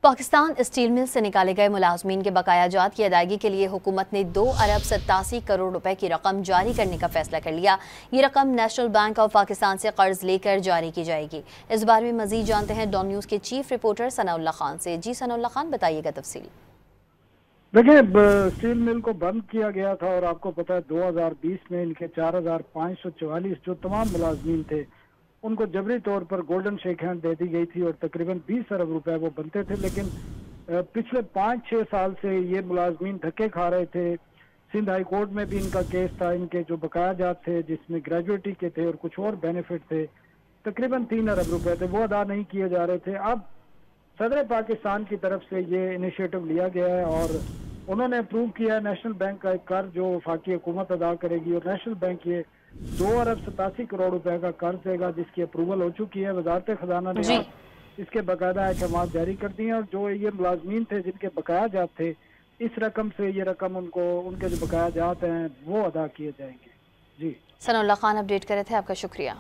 Pakistan steel مل سے نکالے گئے ملازمین کے بقایا جات کی ادائیگی کے لیے حکومت نے 2.87 ارب روپے کی رقم جاری کرنے کا فیصلہ کر لیا۔ یہ رقم نیشنل بینک آف پاکستان سے قرض لے کر جاری کی جائے گی۔ اس بارے میں مزید جانتے ہیں ڈان نیوز کے چیف رپورٹر ثناء اللہ خان سے۔ جی ثناء اللہ خان، بتائیے گا تفصیل۔ دیکھیں، اسٹیل مل کو بند کیا گیا تھا اور آپ کو پتا ہے 2020 میں ان کے 4544 جو تمام ملازمین تھے ان کو جبری طور پر گولڈن شیک ہینڈ دے دی گئی تھی اور تقریباً 20 ارب روپے وہ بنتے تھے، لیکن پچھلے 5-6 سال سے یہ ملازمین دھکے کھا رہے تھے۔ سندھ ہائی کورٹ میں بھی ان کا کیس تھا، ان کے جو بقایا جات تھے جس میں گریجویٹی کے تھے اور کچھ اور بینیفٹ تھے، تقریباً 3 ارب روپے تھے، وہ ادا نہیں کیے جا رہے تھے۔ اب صدر پاکستان کی طرف سے یہ انیشیٹو لیا گیا ہے اور انہوں نے اپروو کیا ہے نیشنل بینک کا ایک قرض جو وفاقی حکومت ادا کرے گی، اور نیشنل بینک یہ 2.87 کروڑ روپے کا قرض دے گا جس کی اپروول ہو چکی ہے۔ وزارت خزانہ نے اس کے باقاعدہ احکامات جاری کر دیے ہیں، اور جو یہ ملازمین تھے جن کے بقایا جات تھے، اس رقم سے یہ رقم ان کے جو بقایا جات ہیں وہ ادا کیے جائیں گے۔ جی ثناء اللہ خان اپڈیٹ کر رہے تھے، آپ کا شکریہ۔